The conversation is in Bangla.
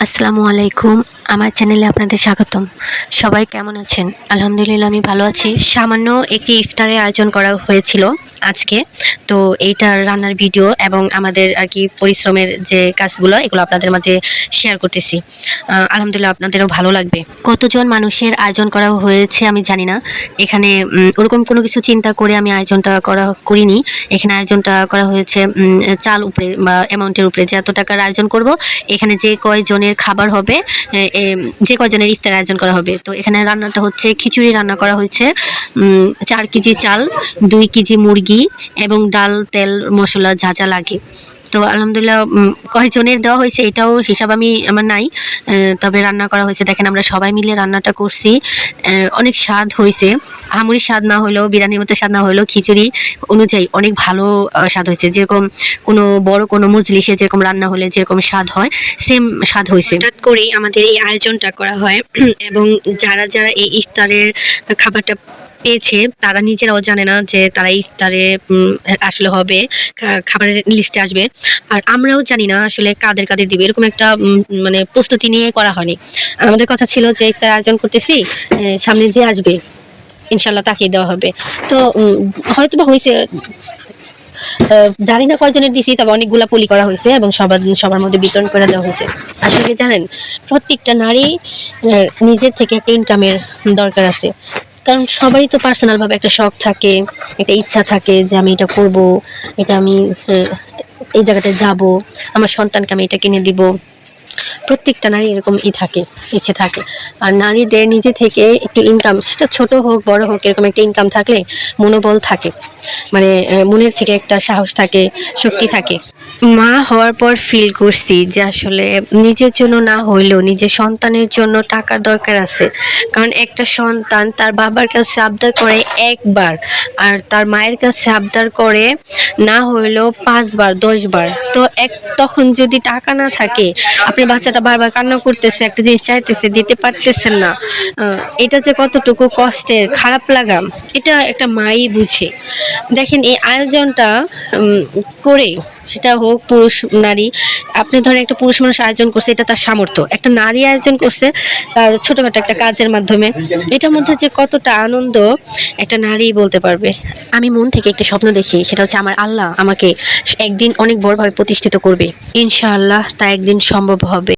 আসসালামু আলাইকুম। আমার চ্যানেলে আপনাদের স্বাগতম। সবাই কেমন আছেন? আলহামদুলিল্লাহ আমি ভালো আছি। সামান্য একটি ইফতারের আয়োজন করা হয়েছিল আজকে। তো এইটার রান্নার ভিডিও এবং আমাদের আর কি পরিশ্রমের যে কাজগুলো এগুলো আপনাদের মাঝে শেয়ার করতেছি। আলহামদুলিল্লাহ আপনাদেরও ভালো লাগবে। কতজন মানুষের আয়োজন করা হয়েছে আমি জানি না। এখানে ওরকম কোনো কিছু চিন্তা করে আমি আয়োজনটা করিনি। এখানে আয়োজনটা করা হয়েছে চাল উপরে বা অ্যামাউন্টের উপরে যে এত টাকার আয়োজন করব। এখানে যে কয়জনের খাবার হবে যে কয়জনের ইফতার আয়োজন করা হবে। তো এখানে রান্নাটা হচ্ছে খিচুড়ি রান্না করা হয়েছে, 4 কেজি চাল, 2 কেজি মুরগি এবং ডাল তেল মশলা যা যা লাগে। তো আলহামদুলিল্লাহ কয়জনের দেওয়া হয়েছে এটাও হিসাব আমার নাই। তবে রান্না করা হয়েছে, দেখেন আমরা সবাই মিলে রান্নাটা করছি। অনেক স্বাদ হয়েছে, আহামরি স্বাদ না হলেও বিরিয়ানির মতো স্বাদ না হলেও খিচুড়ি অনুযায়ী অনেক ভালো স্বাদ হয়েছে। যেরকম কোনো বড় কোনো মজলিসে যেরকম রান্না হলে যেরকম স্বাদ হয় সেম স্বাদ হয়েছে। হঠাৎ করেই আমাদের এই আয়োজনটা করা হয় এবং যারা যারা এই ইফতারের খাবারটা পেয়েছে তারা নিজেরাও জানে না যে তারা ইফতারে আসলে হবে, খাবারের লিস্টে আসবে। আর আমরাও জানি না আসলে কাদের কাদের দিবে, এরকম একটা মানে প্রস্তুতি নিয়ে করা হয়নি। আমাদের কথা ছিল যে ইফতার আয়োজন করতেছি, সামনে যে আসবে ইনশাল্লাহ তাকিয়ে দেওয়া হবে। তো হয়তো বা হয়েছে, জানি না কয়জনের দিছি, তবে অনেকগুলা পলি করা হয়েছে এবং সবার মধ্যে বিতরণ করে দেওয়া হয়েছে। আসলে কি জানেন, প্রত্যেকটা নারী নিজের থেকে একটা ইনকামের দরকার আছে। কারণ সবারই তো পার্সোনাল ভাবে একটা শখ থাকে, একটা ইচ্ছা থাকে যে আমি এটা করব, এটা আমি এই জায়গাটায় যাব, আমার সন্তানকে আমি এটা কিনে দিব। প্রত্যেকটা নারী এরকম থাকে, ইচ্ছে থাকে। আর নারীদের নিজে থেকে একটু ইনকাম, সেটা ছোট হোক বড় হোক, এরকম একটা ইনকাম থাকলে মনোবল থাকে, মানে মনের থেকে একটা সাহস থাকে, শক্তি থাকে। মা হওয়ার পর ফিল করছি যে আসলে নিজের জন্য না হইলেও নিজের সন্তানের জন্য টাকার দরকার আছে। কারণ একটা সন্তান তার বাবার কাছে আবদার করে একবার, আর তার মায়ের কাছে আবদার করে না হইলেও 5 বার 10 বার। তো তখন যদি টাকা না থাকে, আপনার বাচ্চাটা বারবার কান্না করতেছে, একটা জিনিস চাইতেছে, দিতে পারতেছেন না, এটা যে কতটুকু কষ্টের, খারাপ লাগা, এটা একটা মাই বুঝে। দেখেন এই আয়োজনটা করে, সেটা হোক পুরুষ নারী, আপনি ধরেন একটা পুরুষ মানুষ আয়োজন করছে, এটা তার সামর্থ্য। একটা নারী আয়োজন করছে তার ছোটখাটো একটা কাজের মাধ্যমে, এটার মধ্যে যে কতটা আনন্দ একটা নারী বলতে পারবে। আমি মন থেকে একটা স্বপ্ন দেখি, সেটা হচ্ছে আমার আল্লাহ আমাকে একদিন অনেক বড়ভাবে প্রতিষ্ঠিত করবে। ইনশাআল্লাহ তা একদিন সম্ভব হবে।